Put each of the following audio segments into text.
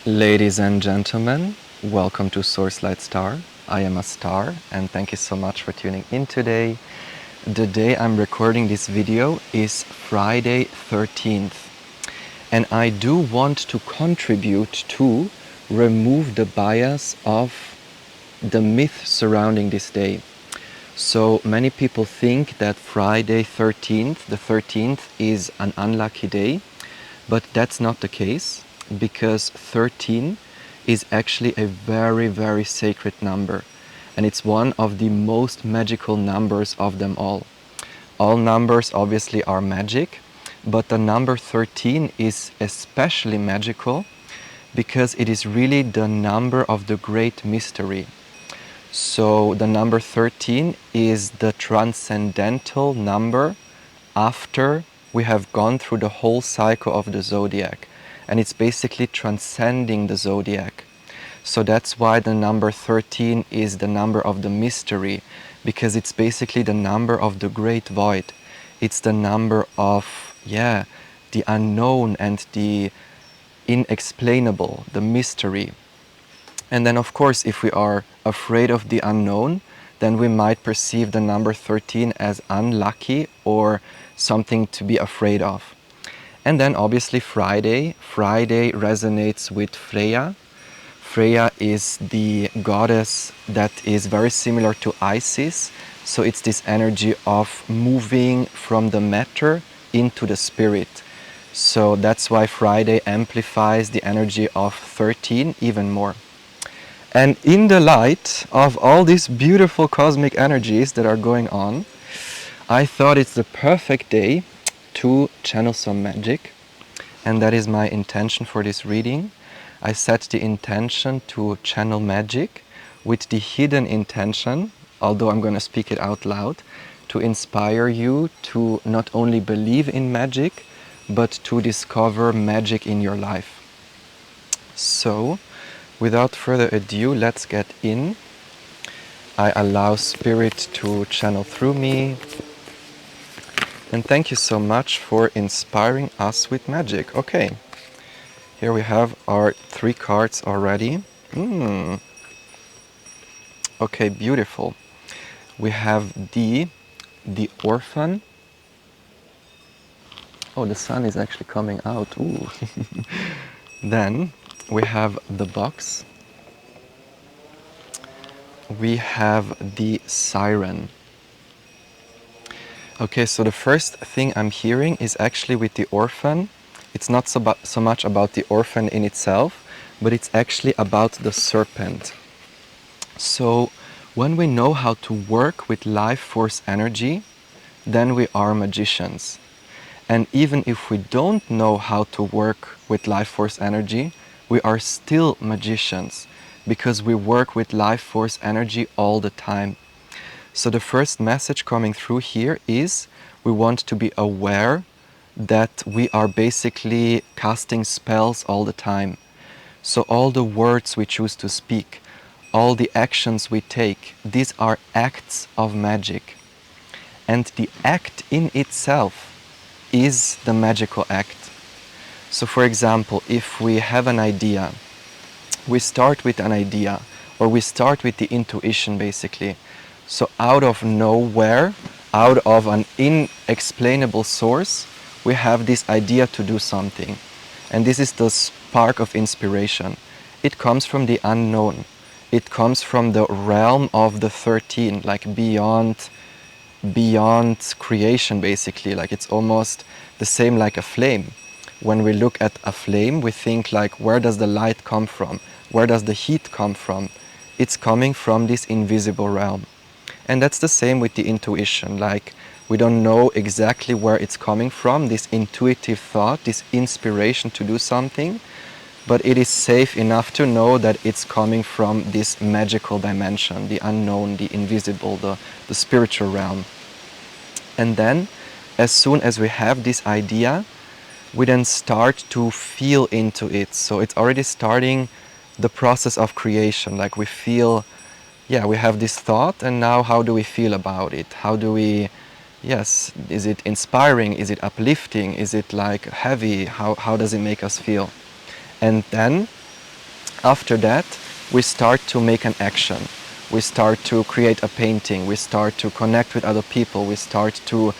Ladies and gentlemen, welcome to Source Light Star. I am Astar and thank you so much for tuning in today. The day I'm recording this video is Friday 13th, and I do want to contribute to remove the bias of the myth surrounding this day. So many people think that Friday 13th, the 13th, is an unlucky day, but that's not the case, because 13 is actually a very, very sacred number, and it's one of the most magical numbers of them all. All numbers obviously are magic, but the number 13 is especially magical because it is really the number of the great mystery. So the number 13 is the transcendental number after we have gone through the whole cycle of the zodiac, and it's basically transcending the zodiac. So that's why the number 13 is the number of the mystery, because it's basically the number of the great void. It's the number of, the unknown and the inexplainable, the mystery. And then of course, if we are afraid of the unknown, then we might perceive the number 13 as unlucky or something to be afraid of. And then obviously Friday resonates with Freya. Freya is the goddess that is very similar to Isis. So it's this energy of moving from the matter into the spirit. So that's why Friday amplifies the energy of 13 even more. And in the light of all these beautiful cosmic energies that are going on, I thought it's the perfect day to channel some magic, and that is my intention for this reading. I set the intention to channel magic with the hidden intention, although I'm going to speak it out loud, to inspire you to not only believe in magic, but to discover magic in your life. So, without further ado, let's get in. I allow Spirit to channel through me. And thank you so much for inspiring us with magic. Okay, here we have our 3 cards already. Okay, beautiful. We have the orphan. Oh, the sun is actually coming out. Ooh. Then we have the box. We have the siren. Okay, so the first thing I'm hearing is actually with the orphan. It's not so much about the orphan in itself, but it's actually about the serpent. So when we know how to work with life force energy, then we are magicians. And even if we don't know how to work with life force energy, we are still magicians, because we work with life force energy all the time. So the first message coming through here is we want to be aware that we are basically casting spells all the time. So all the words we choose to speak, all the actions we take, these are acts of magic. And the act in itself is the magical act. So for example, if we have an idea, we start with an idea, or we start with the intuition basically. So out of nowhere, out of an inexplainable source, we have this idea to do something. And this is the spark of inspiration. It comes from the unknown. It comes from the realm of the 13, like beyond creation basically. Like it's almost the same like a flame. When we look at a flame, we think like, where does the light come from? Where does the heat come from? It's coming from this invisible realm. And that's the same with the intuition. Like, we don't know exactly where it's coming from, this intuitive thought, this inspiration to do something, but it is safe enough to know that it's coming from this magical dimension, the unknown, the invisible, the spiritual realm. And then, as soon as we have this idea, we then start to feel into it. So it's already starting the process of creation. Like we feel, we have this thought, and now how do we feel about it? How do we, is it inspiring? Is it uplifting? Is it like heavy? How does it make us feel? And then After that, we start to make an action. We start to create a painting. We start to connect with other people. We start to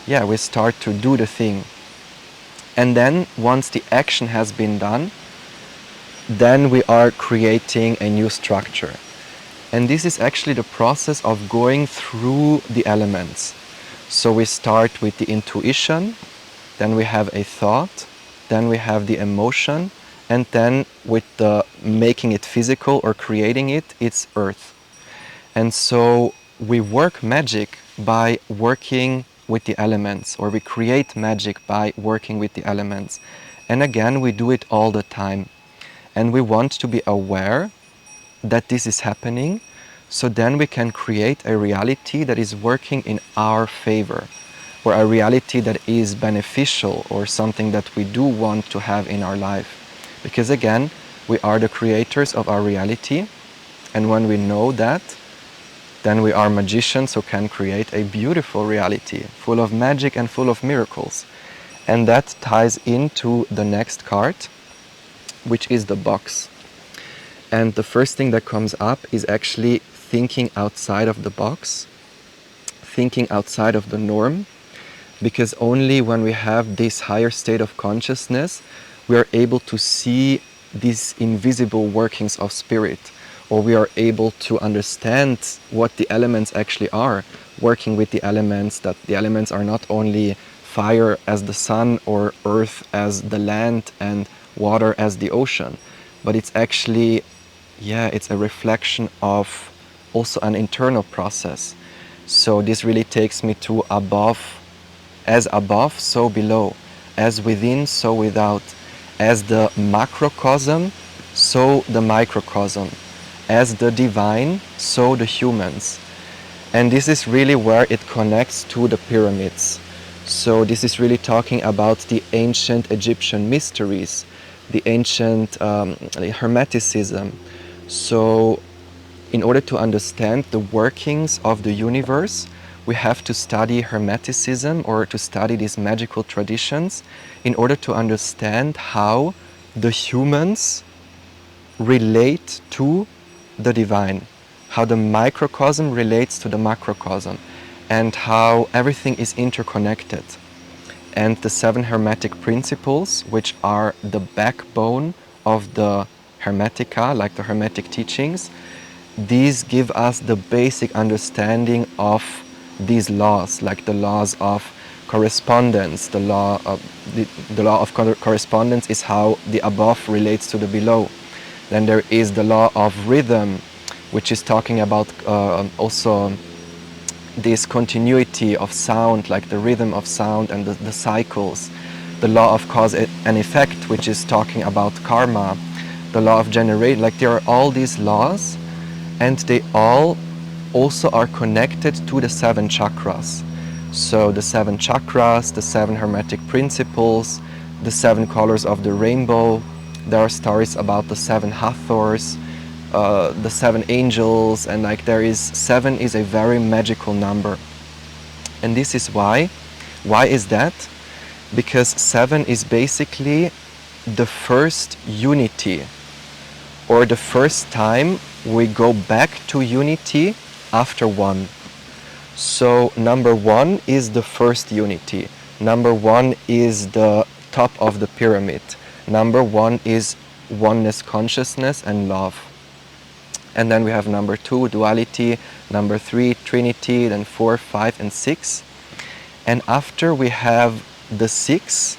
do the thing. And then once the action has been done, then we are creating a new structure. And this is actually the process of going through the elements. So we start with the intuition, then we have a thought, then we have the emotion, and then with the making it physical or creating it, it's earth. And so we work magic by working with the elements, or we create magic by working with the elements. And again, we do it all the time. And we want to be aware that this is happening, so then we can create a reality that is working in our favor, or a reality that is beneficial, or something that we do want to have in our life. Because again, we are the creators of our reality, and when we know that, then we are magicians who can create a beautiful reality, full of magic and full of miracles. And that ties into the next card, which is the box. And the first thing that comes up is actually thinking outside of the box, thinking outside of the norm, because only when we have this higher state of consciousness, we are able to see these invisible workings of spirit, or we are able to understand what the elements actually are, working with the elements, that the elements are not only fire as the sun, or earth as the land, and water as the ocean, but it's actually, it's a reflection of also an internal process. So this really takes me to above, as above, so below, as within, so without, as the macrocosm, so the microcosm, as the divine, so the humans. And this is really where it connects to the pyramids. So this is really talking about the ancient Egyptian mysteries, the ancient Hermeticism. So in order to understand the workings of the universe, we have to study Hermeticism, or to study these magical traditions, in order to understand how the humans relate to the divine, how the microcosm relates to the macrocosm, and how everything is interconnected. And the 7 Hermetic principles, which are the backbone of the Hermetica, like the Hermetic teachings, these give us the basic understanding of these laws, like the laws of correspondence. The law of correspondence is how the above relates to the below. Then there is the law of rhythm, which is talking about also this continuity of sound, like the rhythm of sound and the cycles. The law of cause and effect, which is talking about karma. The law of generation, like there are all these laws, and they all also are connected to the 7 chakras. So the 7 chakras, the 7 Hermetic principles, the 7 colors of the rainbow. There are stories about the 7 Hathors, the 7 angels, and like 7 is a very magical number. And this is why. Why is that? Because 7 is basically the first unity, or the first time we go back to unity after 1. So number 1 is the first unity. Number 1 is the top of the pyramid. Number 1 is oneness consciousness and love. And then we have number 2, duality, number 3, trinity, then 4, 5, and 6. And after we have the 6,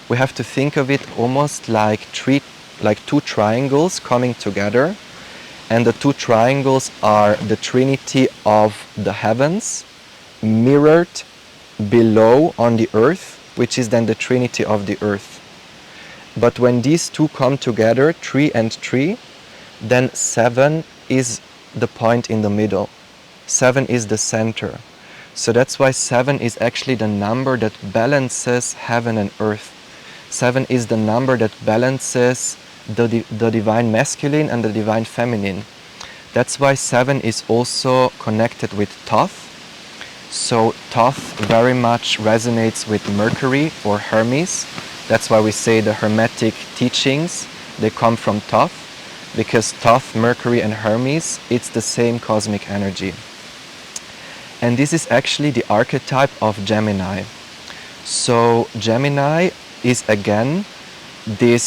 we have to think of it almost like 2 triangles coming together. And the 2 triangles are the trinity of the heavens, mirrored below on the earth, which is then the trinity of the earth. But when these 2 come together, 3 and 3, then 7 is the point in the middle. 7 is the center. So that's why 7 is actually the number that balances heaven and earth. 7 is the number that balances the divine masculine and the divine feminine. That's why 7 is also connected with Thoth. So Thoth very much resonates with Mercury or Hermes. That's why we say the Hermetic teachings, they come from Thoth. because Thoth, Mercury and Hermes, it's the same cosmic energy. And this is actually the archetype of Gemini. So Gemini is again the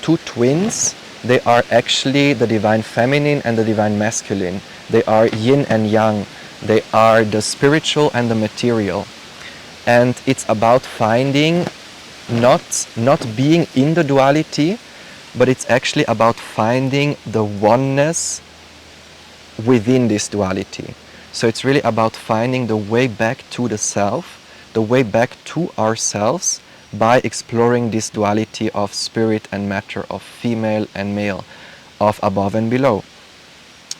two twins. They are actually the divine feminine and the divine masculine. They are yin and yang. They are the spiritual and the material. And it's about finding, not being in the duality, but it's actually about finding the oneness within this duality. So it's really about finding the way back to the self, the way back to ourselves, by exploring this duality of spirit and matter, of female and male, of above and below.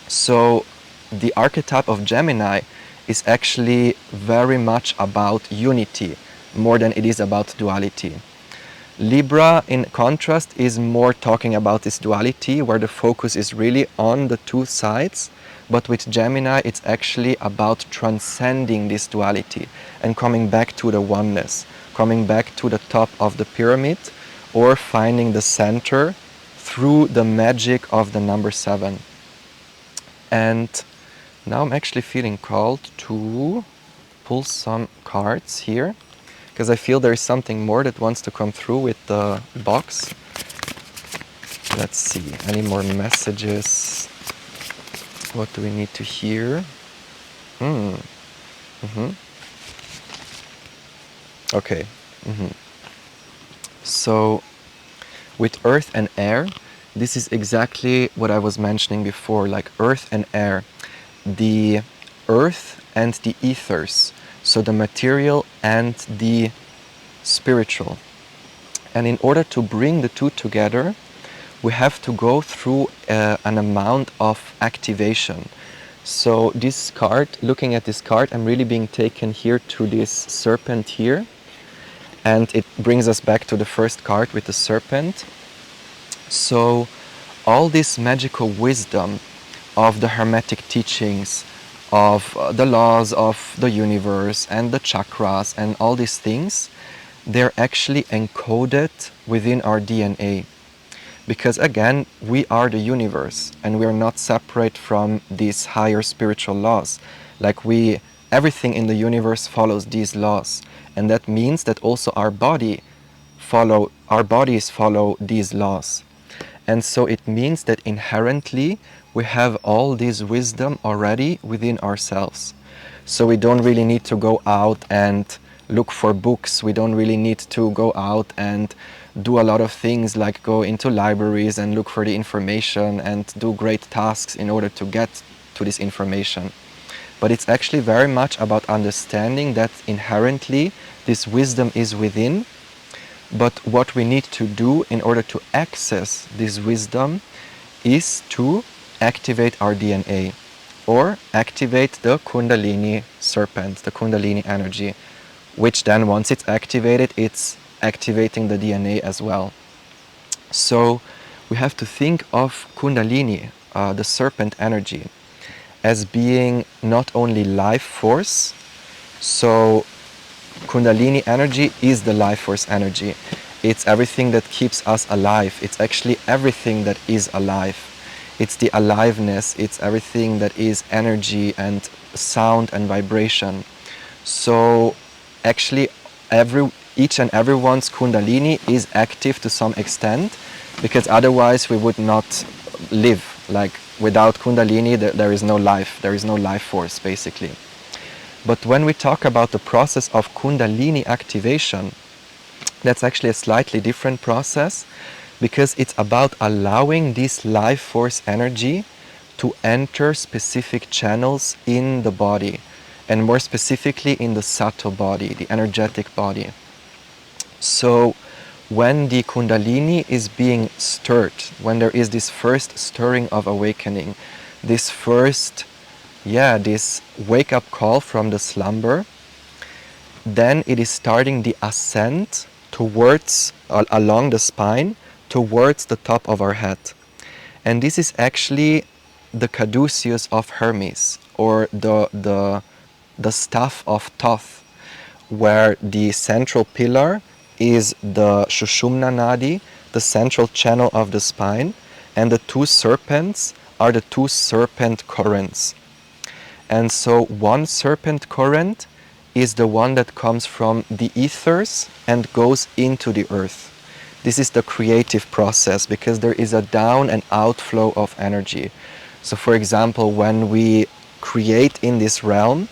So the archetype of Gemini is actually very much about unity, more than it is about duality. Libra, in contrast, is more talking about this duality, where the focus is really on the two sides. But with Gemini, it's actually about transcending this duality and coming back to the oneness, coming back to the top of the pyramid, or finding the center through the magic of the number 7. And now I'm actually feeling called to pull some cards here, because I feel there is something more that wants to come through with the box. Let's see, any more messages? What do we need to hear? Okay. So with earth and air, this is exactly what I was mentioning before, like earth and air. The earth and the ethers, so the material and the spiritual. And in order to bring the two together, we have to go through an amount of activation. So this card, looking at this card, I'm really being taken here to this serpent here. And it brings us back to the first card with the serpent. So all this magical wisdom of the Hermetic teachings, of the laws of the universe and the chakras and all these things, they're actually encoded within our DNA. Because again, we are the universe and we are not separate from these higher spiritual laws. Like everything in the universe follows these laws. And that means that also our bodies follow these laws. And so it means that inherently we have all this wisdom already within ourselves. So we don't really need to go out and look for books. We don't really need to go out and do a lot of things like go into libraries and look for the information and do great tasks in order to get to this information. But it's actually very much about understanding that inherently this wisdom is within. But what we need to do in order to access this wisdom is to activate our DNA, or activate the Kundalini serpent, the Kundalini energy, which then once it's activated, it's activating the DNA as well. So we have to think of Kundalini, the serpent energy, as being not only life force. So Kundalini energy is the life force energy. It's everything that keeps us alive. It's actually everything that is alive. It's the aliveness. It's everything that is energy and sound and vibration. So actually each and everyone's Kundalini is active to some extent, because otherwise we would not live. Like without Kundalini there is no life, there is no life force basically. But when we talk about the process of Kundalini activation, that's actually a slightly different process, because it's about allowing this life force energy to enter specific channels in the body, and more specifically in the subtle body, the energetic body. So when the Kundalini is being stirred, when there is this first stirring of awakening, this wake-up call from the slumber, then it is starting the ascent towards, along the spine, towards the top of our head. And this is actually the caduceus of Hermes, or the staff of Thoth, where the central pillar is the Shushumna Nadi, the central channel of the spine, and the two serpents are the two serpent currents. And so one serpent current is the one that comes from the ethers and goes into the earth. This is the creative process, because there is a down and outflow of energy. So for example, when we create in this realm,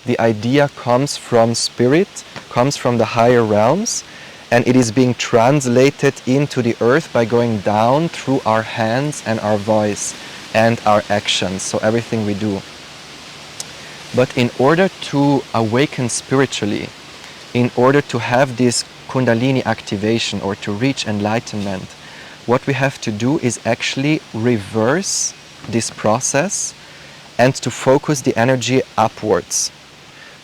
the idea comes from spirit, comes from the higher realms, and it is being translated into the earth by going down through our hands and our voice and our actions, so everything we do. But in order to awaken spiritually, in order to have this Kundalini activation or to reach enlightenment, what we have to do is actually reverse this process and to focus the energy upwards.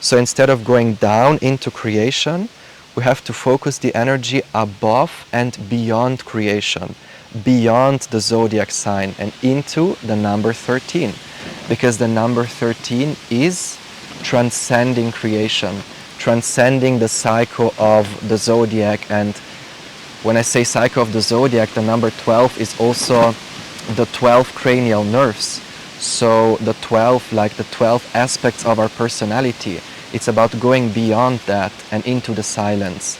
So instead of going down into creation, we have to focus the energy above and beyond creation, beyond the zodiac sign and into the number 13. Because the number 13 is transcending creation, transcending the cycle of the zodiac. And when I say cycle of the zodiac, the number 12 is also the 12 cranial nerves. So the 12, like the 12 aspects of our personality, it's about going beyond that and into the silence.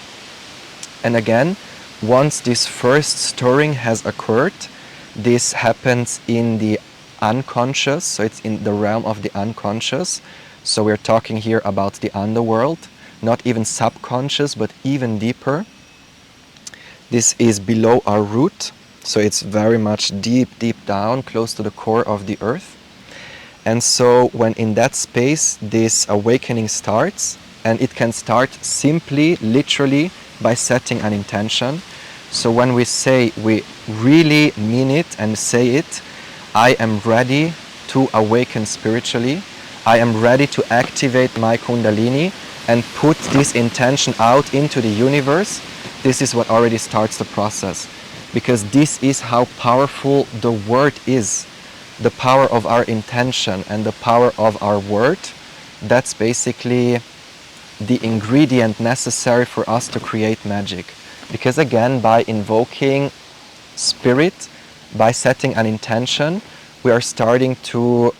And again, once this first stirring has occurred, this happens in the unconscious, so it's in the realm of the unconscious. So we're talking here about the underworld, not even subconscious, but even deeper. This is below our root, so it's very much deep down, close to the core of the earth. And so when in that space this awakening starts, and it can start simply, literally, by setting an intention. So when we say, we really mean it and say it, I am ready to awaken spiritually, I am ready to activate my Kundalini and put this intention out into the universe, this is what already starts the process. Because this is how powerful the word is. The power of our intention and the power of our word, that's basically the ingredient necessary for us to create magic. Because again, by invoking spirit, by setting an intention, we are starting to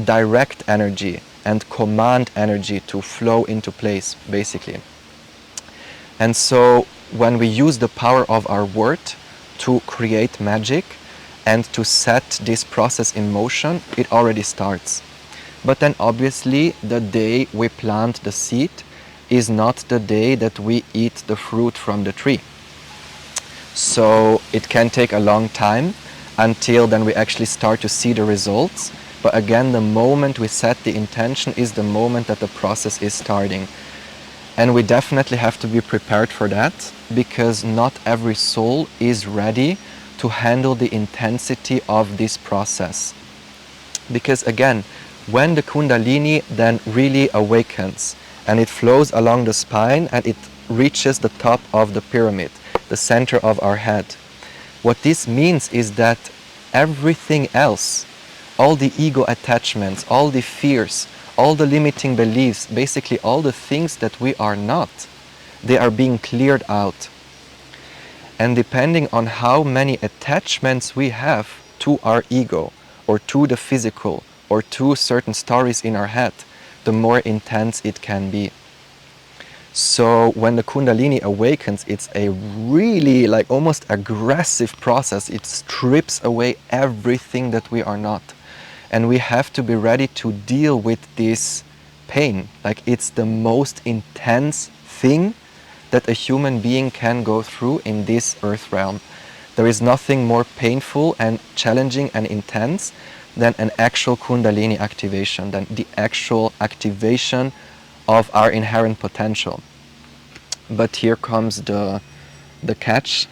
direct energy and command energy to flow into place, basically. And so when we use the power of our word to create magic and to set this process in motion, it already starts. But then obviously the day we plant the seed is not the day that we eat the fruit from the tree. So it can take a long time until then we actually start to see the results. But again, the moment we set the intention is the moment that the process is starting. And we definitely have to be prepared for that, because not every soul is ready to handle the intensity of this process. Because again, when the Kundalini then really awakens and it flows along the spine and it reaches the top of the pyramid, the center of our head, what this means is that everything else, all the ego attachments, all the fears, all the limiting beliefs, basically all the things that we are not, they are being cleared out. And depending on how many attachments we have to our ego, or to the physical, or to certain stories in our head, the more intense it can be. So when the Kundalini awakens, it's a really like almost aggressive process. It strips away everything that we are not. And we have to be ready to deal with this pain. Like it's the most intense thing that a human being can go through in this earth realm. There is nothing more painful and challenging and intense than an actual Kundalini activation, than the actual activation of our inherent potential. But here comes the catch.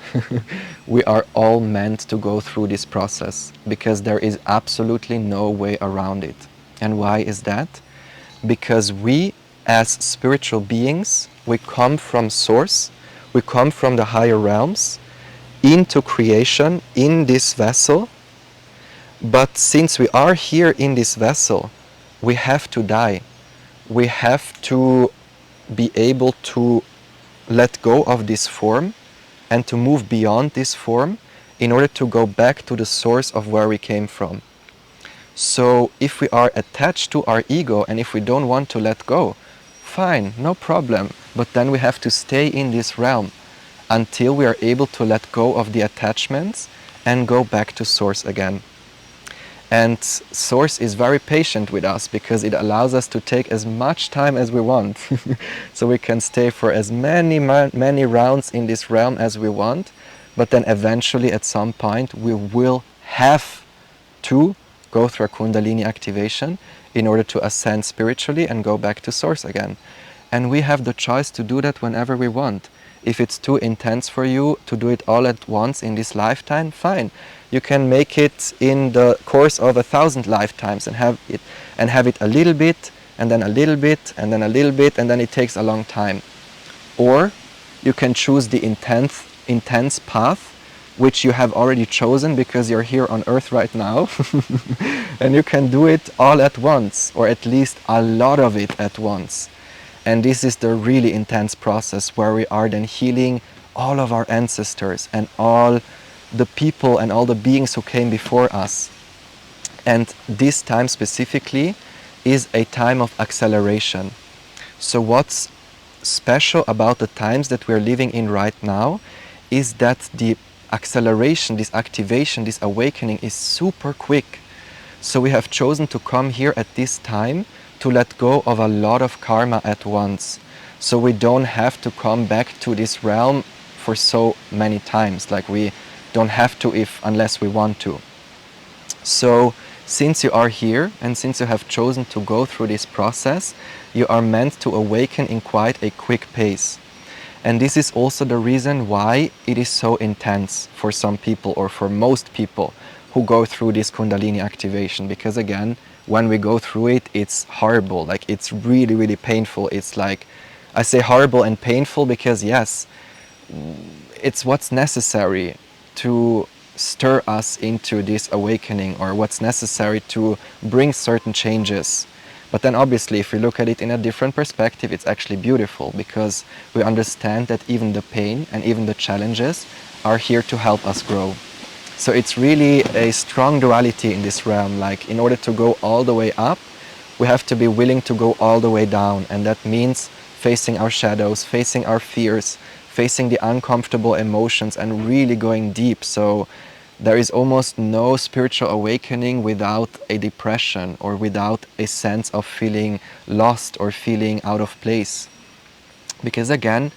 We are all meant to go through this process, because there is absolutely no way around it. And why is that? Because we as spiritual beings, we come from source, we come from the higher realms into creation in this vessel. But since we are here in this vessel, we have to die. We have to be able to let go of this form and to move beyond this form in order to go back to the source of where we came from. So if we are attached to our ego and if we don't want to let go, fine, no problem, but then we have to stay in this realm until we are able to let go of the attachments and go back to source again. And source is very patient with us because it allows us to take as much time as we want. So we can stay for as many rounds in this realm as we want, but then eventually at some point we will have to go through a Kundalini activation in order to ascend spiritually and go back to source again. And we have the choice to do that whenever we want. If it's too intense for you to do it all at once in this lifetime, fine. You can make it in the course of 1,000 lifetimes and have it a little bit, and then a little bit, and then a little bit, and then it takes a long time. Or you can choose the intense path, which you have already chosen because you're here on earth right now. And you can do it all at once, or at least a lot of it at once. And this is the really intense process where we are then healing all of our ancestors and all the people and all the beings who came before us. And this time specifically is a time of acceleration. So what's special about the times that we're living in right now is that the acceleration, this activation, this awakening is super quick. So we have chosen to come here at this time to let go of a lot of karma at once. So we don't have to come back to this realm for so many times. Like we don't have to unless we want to. So since you are here and since you have chosen to go through this process, you are meant to awaken in quite a quick pace. And this is also the reason why it is so intense for some people, or for most people who go through this Kundalini activation. Because again, when we go through it, it's horrible. Like it's really, really painful. It's like, I say horrible and painful because yes, it's what's necessary to stir us into this awakening, or what's necessary to bring certain changes. But then obviously if we look at it in a different perspective, it's actually beautiful because we understand that even the pain and even the challenges are here to help us grow. So it's really a strong duality in this realm. Like in order to go all the way up, we have to be willing to go all the way down. And that means facing our shadows, facing our fears, facing the uncomfortable emotions, and really going deep. So there is almost no spiritual awakening without a depression or without a sense of feeling lost or feeling out of place. Because again,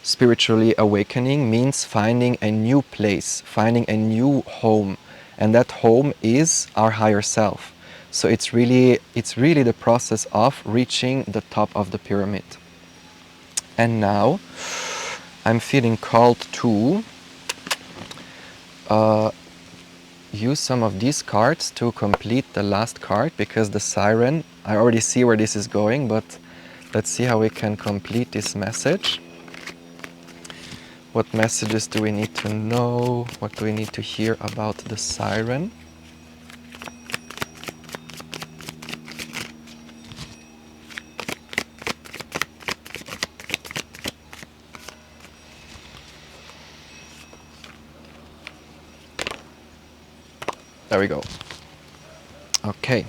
spiritually awakening means finding a new place, finding a new home. And that home is our higher self. So it's really the process of reaching the top of the pyramid. And now I'm feeling called to use some of these cards to complete the last card, because the siren, I already see where this is going, but let's see how we can complete this message. What messages do we need to know? What do we need to hear about the siren? There we go. Okay.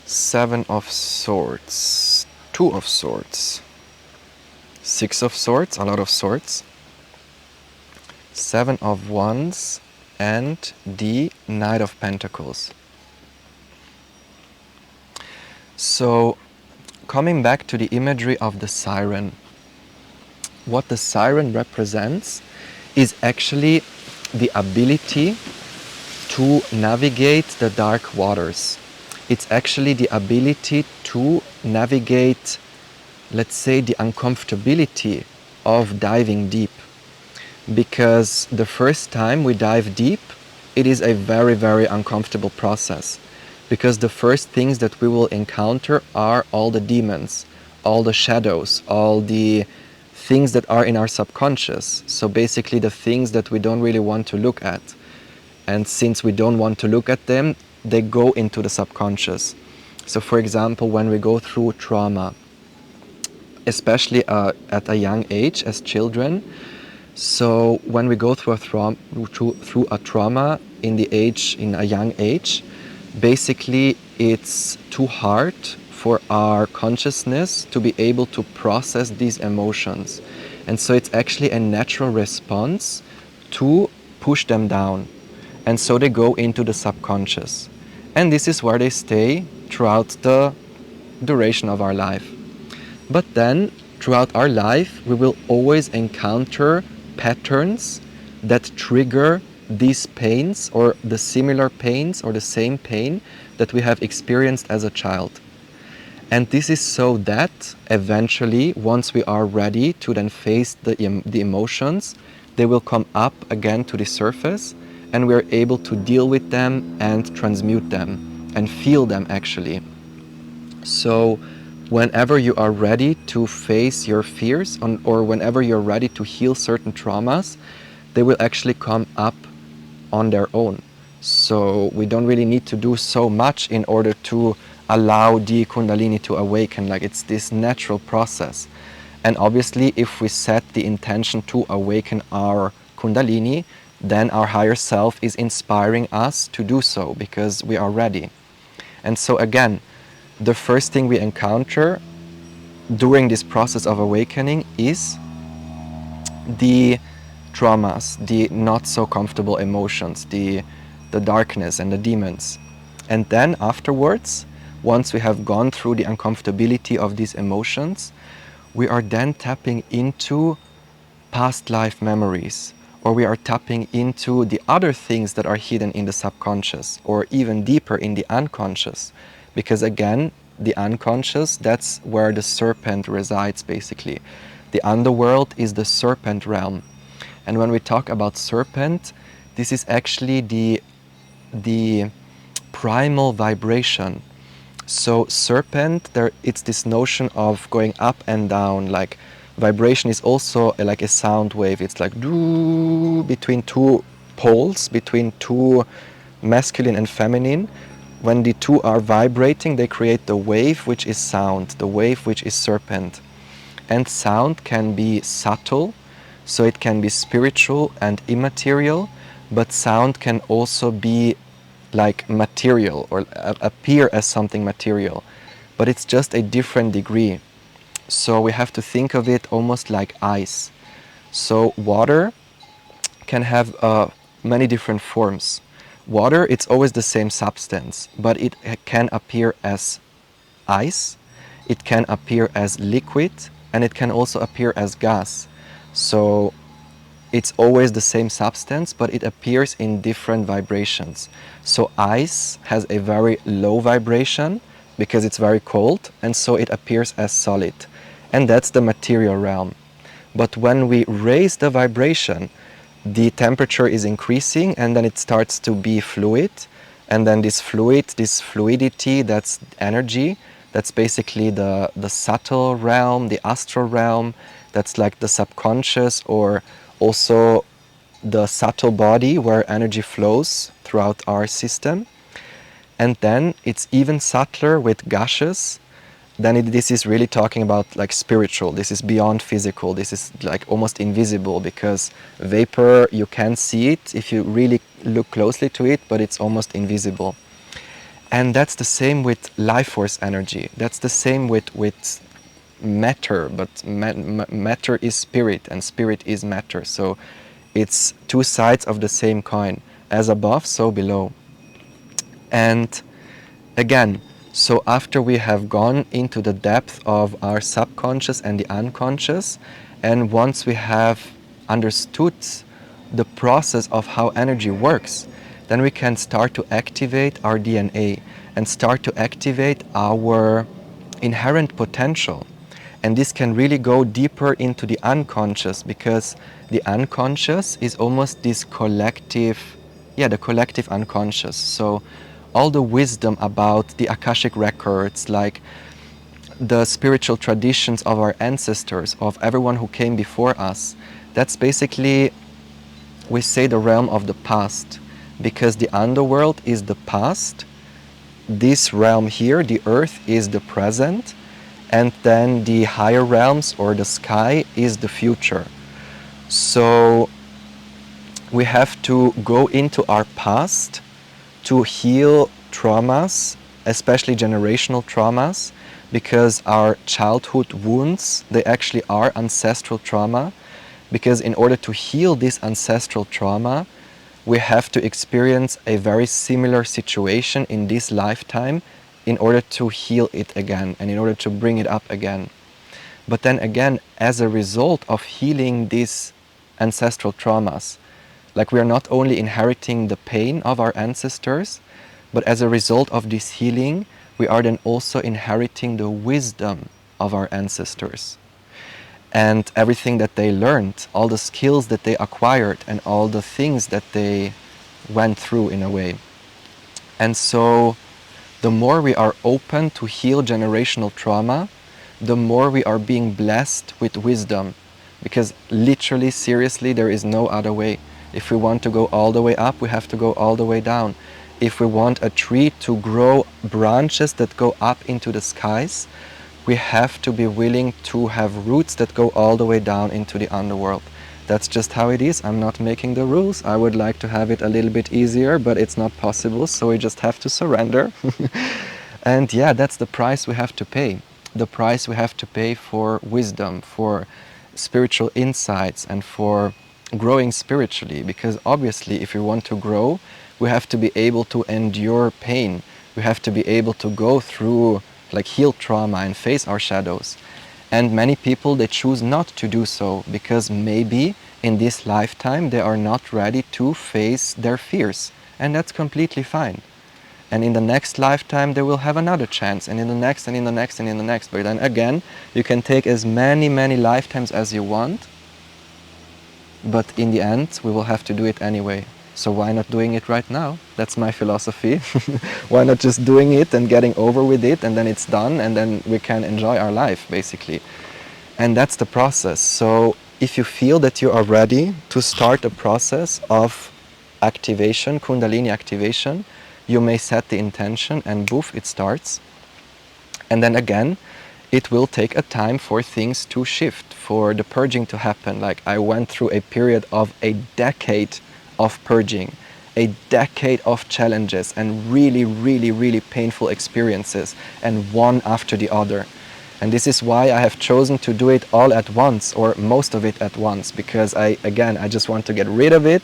7 of Swords, 2 of Swords, 6 of Swords, a lot of swords, 7 of Wands, and the Knight of Pentacles. So, coming back to the imagery of the siren, what the siren represents is actually the ability to navigate the dark waters. It's actually the ability to navigate, let's say, the uncomfortability of diving deep. Because the first time we dive deep, it is a very, very uncomfortable process. Because the first things that we will encounter are all the demons, all the shadows, all the things that are in our subconscious. So basically the things that we don't really want to look at. And since we don't want to look at them, they go into the subconscious. So for example, when we go through trauma, especially at a young age as children, So when we go through a trauma in a young age, basically it's too hard for our consciousness to be able to process these emotions. And so it's actually a natural response to push them down. And so they go into the subconscious. And this is where they stay throughout the duration of our life. But then, throughout our life, we will always encounter patterns that trigger these pains, or the similar pains, or the same pain that we have experienced as a child. And this is so that eventually, once we are ready to then face the emotions, they will come up again to the surface, and we are able to deal with them and transmute them and feel them actually. So whenever you are ready to face your fears, or whenever you're ready to heal certain traumas, they will actually come up on their own. So we don't really need to do so much in order to allow the Kundalini to awaken. Like, it's this natural process. And obviously, if we set the intention to awaken our Kundalini, then our higher self is inspiring us to do so because we are ready. And so again, the first thing we encounter during this process of awakening is the traumas, the not so comfortable emotions, the darkness and the demons. And then afterwards, once we have gone through the uncomfortability of these emotions, we are then tapping into past life memories, or we are tapping into the other things that are hidden in the subconscious, or even deeper in the unconscious. Because again, the unconscious, that's where the serpent resides basically. The underworld is the serpent realm. And when we talk about serpent, this is actually the primal vibration. So serpent, it's this notion of going up and down. Like, vibration is also like a sound wave. It's like doo between two poles, between two masculine and feminine. When the two are vibrating, they create the wave, which is sound, the wave, which is serpent. And sound can be subtle, so it can be spiritual and immaterial, but sound can also be like material, or appear as something material, but it's just a different degree. So we have to think of it almost like ice. So water can have many different forms. Water, it's always the same substance, but it can appear as ice, it can appear as liquid, and it can also appear as gas. So it's always the same substance, but it appears in different vibrations. So ice has a very low vibration because it's very cold, and so it appears as solid. And that's the material realm. But when we raise the vibration, the temperature is increasing, and then it starts to be fluid. And then this fluidity, that's energy. That's basically the subtle realm, the astral realm. That's like the subconscious, or also the subtle body where energy flows throughout our system. And then it's even subtler with gaseous. Then this is really talking about like spiritual. This is beyond physical. This is like almost invisible, because vapor, you can see it if you really look closely to it, but it's almost invisible. And that's the same with life force energy. That's the same with matter, but matter is spirit and spirit is matter. So it's two sides of the same coin. As above, so below. And again, so after we have gone into the depth of our subconscious and the unconscious, and once we have understood the process of how energy works, then we can start to activate our DNA and start to activate our inherent potential. And this can really go deeper into the unconscious, because the unconscious is almost this collective, the collective unconscious. So all the wisdom about the Akashic records, like the spiritual traditions of our ancestors, of everyone who came before us, that's basically, we say, the realm of the past, because the underworld is the past, this realm here, the earth, is the present, and then the higher realms or the sky is the future. So we have to go into our past to heal traumas, especially generational traumas, because our childhood wounds, they actually are ancestral trauma, because in order to heal this ancestral trauma, we have to experience a very similar situation in this lifetime in order to heal it again and in order to bring it up again. But then again, as a result of healing these ancestral traumas, like we are not only inheriting the pain of our ancestors, but as a result of this healing, we are then also inheriting the wisdom of our ancestors. And everything that they learned, all the skills that they acquired, and all the things that they went through in a way. And so the more we are open to heal generational trauma, the more we are being blessed with wisdom. Because literally, seriously, there is no other way. If we want to go all the way up, we have to go all the way down. If we want a tree to grow branches that go up into the skies, we have to be willing to have roots that go all the way down into the underworld. That's just how it is. I'm not making the rules. I would like to have it a little bit easier, but it's not possible, so we just have to surrender. And yeah, that's the price we have to pay. The price we have to pay for wisdom, for spiritual insights, and for growing spiritually. Because obviously, if we want to grow, we have to be able to endure pain. We have to be able to go through, like, heal trauma and face our shadows. And many people, they choose not to do so because maybe in this lifetime they are not ready to face their fears. And that's completely fine. And in the next lifetime they will have another chance, and in the next, and in the next, and in the next. But then again, you can take as many lifetimes as you want, but in the end we will have to do it anyway. So why not doing it right now? That's my philosophy. Why not just doing it and getting over with it, and then it's done, and then we can enjoy our life, basically. And that's the process. So if you feel that you are ready to start a process of activation, Kundalini activation, you may set the intention and poof, it starts. And then again, it will take a time for things to shift, for the purging to happen. Like, I went through a period of a decade of purging, a decade of challenges and really painful experiences, and one after the other. And this is why I have chosen to do it all at once, or most of it at once, because I just want to get rid of it,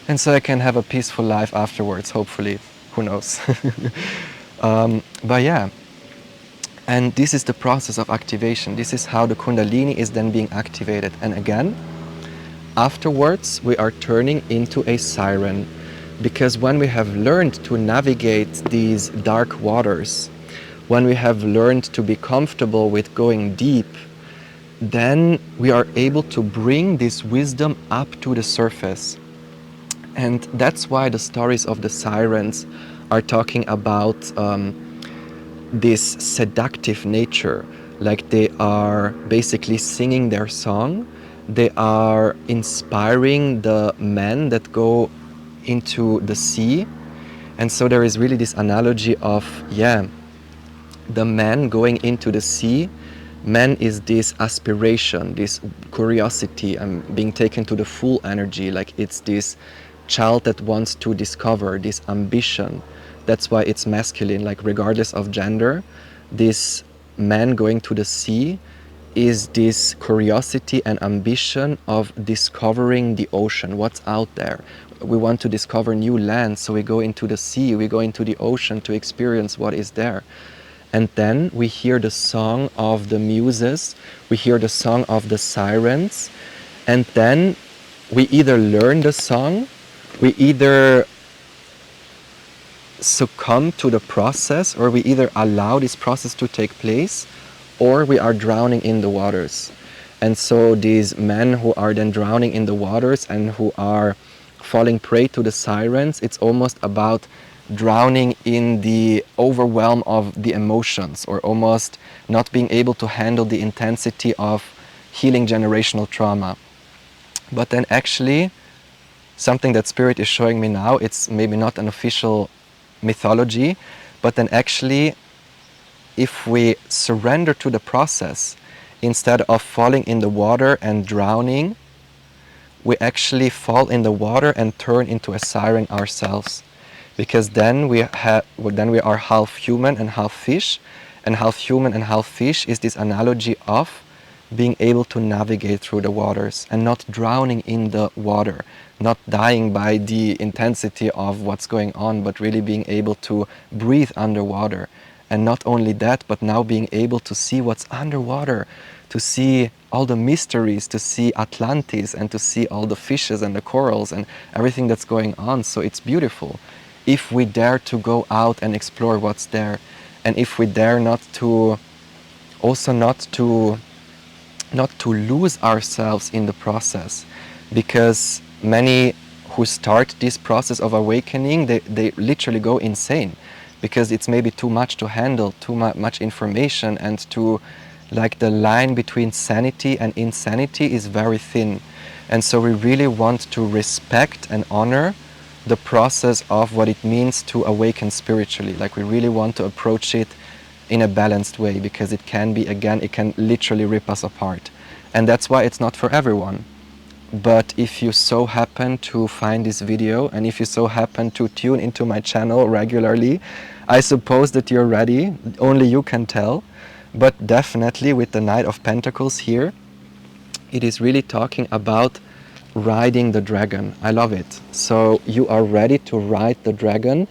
and so I can have a peaceful life afterwards, hopefully. Who knows? But yeah, and this is the process of activation. This is how the Kundalini is then being activated. And again, afterwards, we are turning into a siren, because when we have learned to navigate these dark waters, when we have learned to be comfortable with going deep, then we are able to bring this wisdom up to the surface. And that's why the stories of the sirens are talking about this seductive nature. Like, they are basically singing their song. They are inspiring the men that go into the sea. And so there is really this analogy of, yeah, the man going into the sea. Man is this aspiration, this curiosity, and being taken to the full energy. Like, it's this child that wants to discover, this ambition. That's why it's masculine. Like, regardless of gender, this man going to the sea is this curiosity and ambition of discovering the ocean, what's out there. We want to discover new lands, so we go into the sea, we go into the ocean to experience what is there. And then we hear the song of the muses, we hear the song of the sirens, and then we either learn the song, we either succumb to the process, or we either allow this process to take place, or we are drowning in the waters. And so these men who are then drowning in the waters and who are falling prey to the sirens, it's almost about drowning in the overwhelm of the emotions, or almost not being able to handle the intensity of healing generational trauma. But then actually, something that Spirit is showing me now, it's maybe not an official mythology, but then actually, if we surrender to the process, instead of falling in the water and drowning, we actually fall in the water and turn into a siren ourselves. Because then we are half human and half fish, and half human and half fish is this analogy of being able to navigate through the waters and not drowning in the water, not dying by the intensity of what's going on, but really being able to breathe underwater. And not only that, but now being able to see what's underwater, to see all the mysteries, to see Atlantis and to see all the fishes and the corals and everything that's going on. So it's beautiful if we dare to go out and explore what's there, and if we dare not to lose ourselves in the process. Because many who start this process of awakening, they literally go insane, because it's maybe too much to handle, too much information, and like the line between sanity and insanity is very thin. And so we really want to respect and honor the process of what it means to awaken spiritually. Like we really want to approach it in a balanced way, because it can be, again, it can literally rip us apart. And that's why it's not for everyone. But if you so happen to find this video, and if you so happen to tune into my channel regularly, I suppose that you're ready. Only you can tell. But definitely with the Knight of Pentacles here, it is really talking about riding the dragon. I love it. So you are ready to ride the dragon,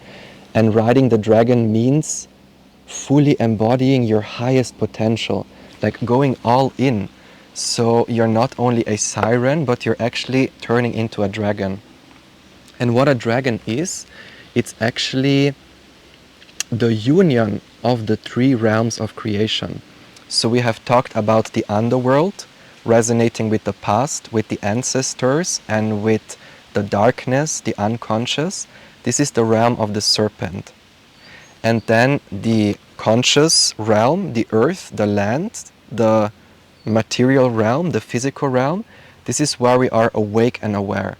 and riding the dragon means fully embodying your highest potential, like going all in. So you're not only a siren, but you're actually turning into a dragon. And what a dragon is, it's actually the union of the three realms of creation. So we have talked about the underworld, resonating with the past, with the ancestors, and with the darkness, the unconscious. This is the realm of the serpent. And then the conscious realm, the earth, the land, the material realm, the physical realm, this is where we are awake and aware.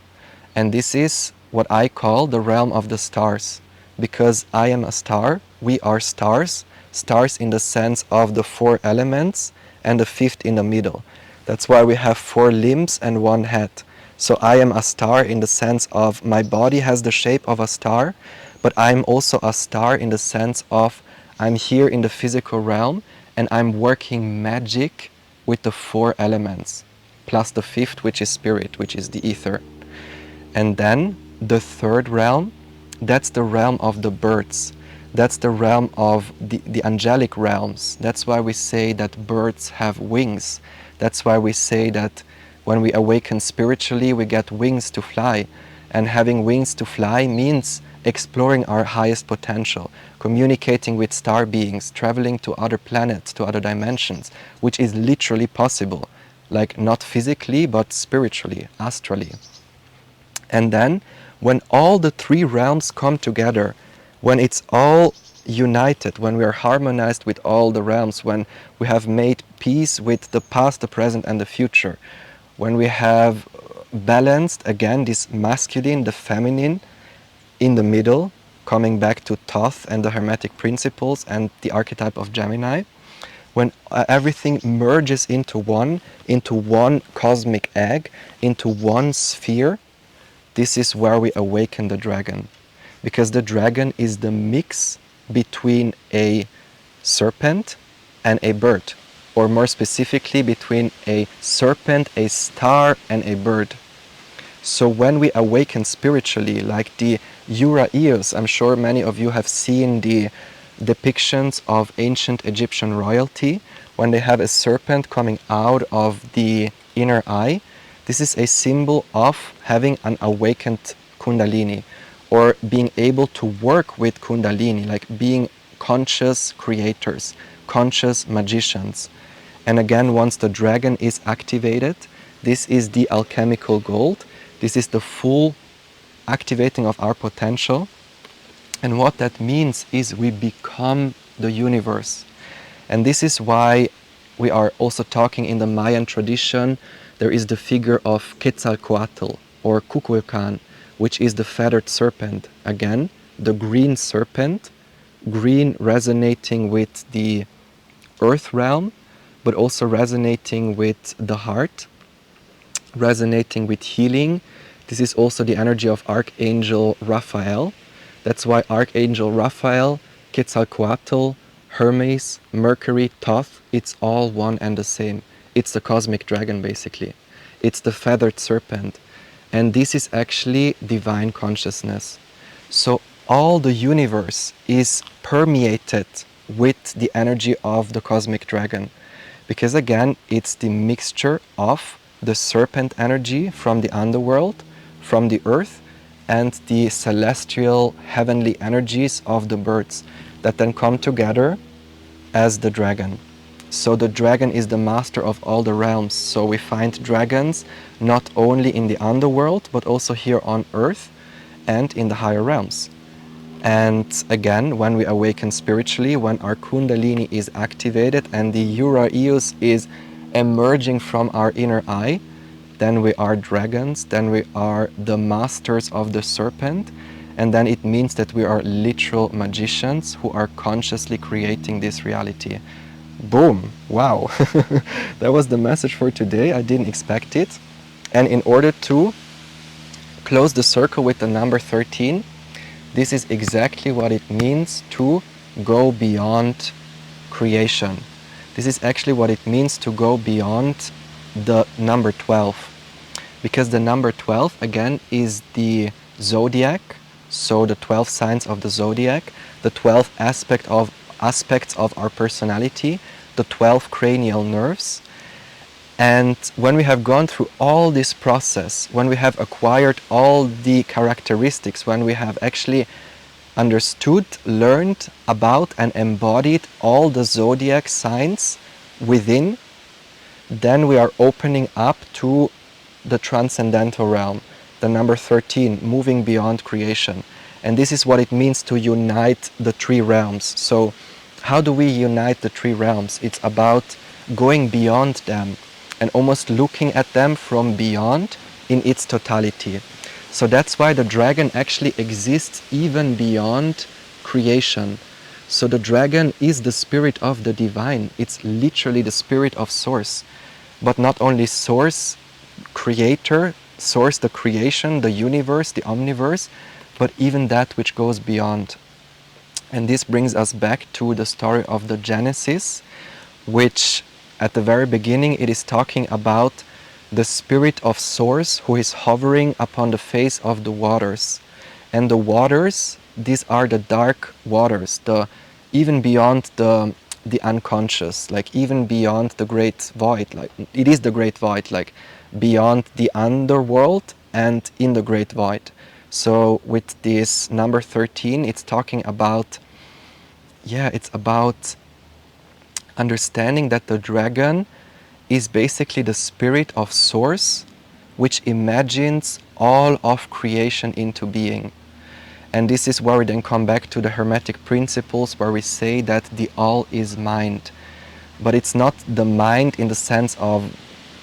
And this is what I call the realm of the stars. Because I am a star, we are stars, stars in the sense of the four elements and the fifth in the middle. That's why we have 4 limbs and 1 head. So I am a star in the sense of my body has the shape of a star, but I'm also a star in the sense of I'm here in the physical realm and I'm working magic with the 4 elements, plus the 5th, which is spirit, which is the ether. And then the 3rd realm, that's the realm of the birds. That's the realm of the angelic realms. That's why we say that birds have wings. That's why we say that when we awaken spiritually, we get wings to fly. And having wings to fly means exploring our highest potential, communicating with star beings, traveling to other planets, to other dimensions, which is literally possible. Like not physically, but spiritually, astrally. And then when all the 3 realms come together, when it's all united, when we are harmonized with all the realms, when we have made peace with the past, the present and the future, when we have balanced again this masculine, the feminine in the middle, coming back to Thoth and the Hermetic principles and the archetype of Gemini, when everything merges into one cosmic egg, into one sphere, this is where we awaken the dragon. Because the dragon is the mix between a serpent and a bird, or more specifically between a serpent, a star and a bird. So when we awaken spiritually, like the Uraeus, I'm sure many of you have seen the depictions of ancient Egyptian royalty, when they have a serpent coming out of the inner eye, this is a symbol of having an awakened Kundalini, or being able to work with Kundalini, like being conscious creators, conscious magicians. And again, once the dragon is activated, this is the alchemical gold. This is the full activating of our potential. And what that means is we become the universe. And this is why we are also talking in the Mayan tradition, there is the figure of Quetzalcoatl or Kukulkan, which is the feathered serpent. Again, the green serpent, green resonating with the earth realm, but also resonating with the heart. resonating with healing. This is also the energy of Archangel Raphael. That's why Archangel Raphael, 𝑇𝑼𝑠, Hermes, Mercury, Thoth, it's all one and the same. It's the cosmic dragon, basically. It's the feathered serpent. And this is actually divine consciousness. So all the universe is permeated with the energy of the cosmic dragon. Because again, it's the mixture of the serpent energy from the underworld, from the earth, and the celestial heavenly energies of the birds that then come together as the dragon. So the dragon is the master of all the realms. So we find dragons not only in the underworld, but also here on earth and in the higher realms. And again, when we awaken spiritually, when our Kundalini is activated and the Uraeus is emerging from our inner eye, then we are dragons, then we are the masters of the serpent, and then it means that we are literal magicians who are consciously creating this reality. Boom! Wow! That was the message for today. I didn't expect it. And in order to close the circle with the number 13, this is exactly what it means to go beyond creation. This is actually what it means to go beyond the number 12. Because the number 12, again, is the zodiac, so the 12 signs of the zodiac, the 12 aspects of our personality, the 12 cranial nerves. And when we have gone through all this process, when we have acquired all the characteristics, when we have actually understood, learned about and embodied all the zodiac signs within, then we are opening up to the transcendental realm, the number 13, moving beyond creation. And this is what it means to unite the three realms. So how do we unite the three realms? It's about going beyond them and almost looking at them from beyond in its totality. So that's why the dragon actually exists even beyond creation. So the dragon is the spirit of the divine. It's literally the spirit of source. But not only source, creator, source, the creation, the universe, the omniverse, but even that which goes beyond. And this brings us back to the story of the Genesis, which at the very beginning it is talking about the spirit of source who is hovering upon the face of the waters. And the waters, these are the dark waters, even beyond the unconscious, like even beyond the great void, like it is the great void, like beyond the underworld and in the great void. So with this number 13, it's talking about, it's about understanding that the dragon is basically the spirit of source which imagines all of creation into being. And this is where we then come back to the Hermetic principles, where we say that the all is mind. But it's not the mind in the sense of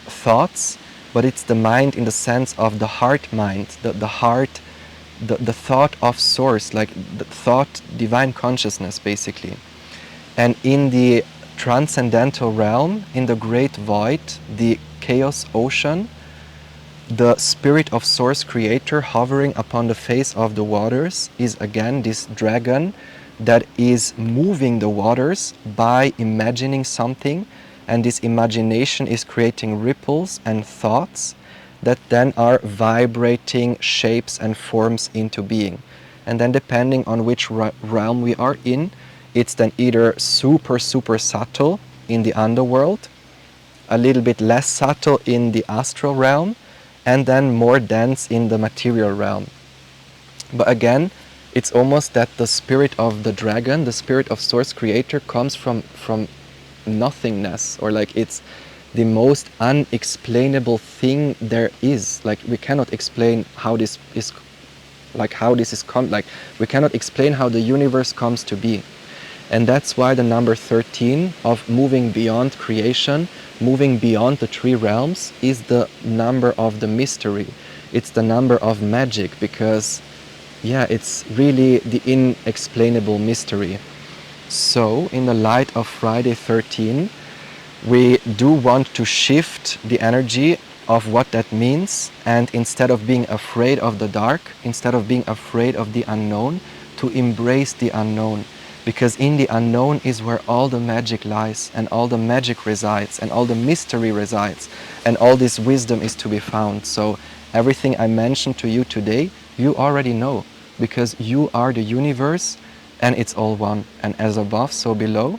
thoughts, but it's the mind in the sense of the heart mind, the heart, the thought of source, like the thought, divine consciousness basically. And in the transcendental realm, in the great void, the chaos ocean, the spirit of source creator hovering upon the face of the waters is again this dragon that is moving the waters by imagining something, and this imagination is creating ripples and thoughts that then are vibrating shapes and forms into being. And then depending on which realm we are in, it's then either super subtle in the underworld, a little bit less subtle in the astral realm, and then more dense in the material realm. But again, it's almost that the spirit of the dragon, the spirit of source creator, comes from nothingness, or like it's the most unexplainable thing there is. Like we cannot explain how this is, we cannot explain how the universe comes to be. And that's why the number 13 of moving beyond creation, moving beyond the three realms, is the number of the mystery. It's the number of magic, because it's really the inexplainable mystery. So in the light of Friday 13, we do want to shift the energy of what that means, and instead of being afraid of the dark, instead of being afraid of the unknown, to embrace the unknown. Because in the unknown is where all the magic lies, and all the magic resides, and all the mystery resides, and all this wisdom is to be found. So everything I mentioned to you today, you already know, because you are the universe, and it's all one, and as above, so below.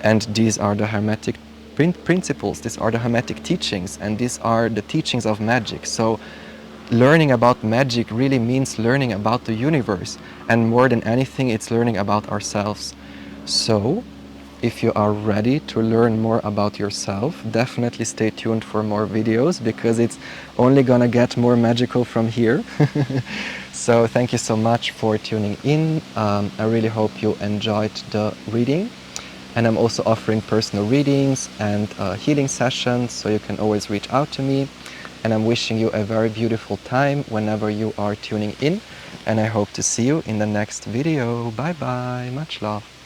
And these are the Hermetic principles, these are the Hermetic teachings, and these are the teachings of magic. So learning about magic really means learning about the universe, and more than anything, it's learning about ourselves. So if you are ready to learn more about yourself, definitely stay tuned for more videos, because it's only gonna get more magical from here. So thank you so much for tuning in. I really hope you enjoyed the reading. And I'm also offering personal readings and healing sessions, so you can always reach out to me. And I'm wishing you a very beautiful time whenever you are tuning in. And I hope to see you in the next video. Bye bye. Much love.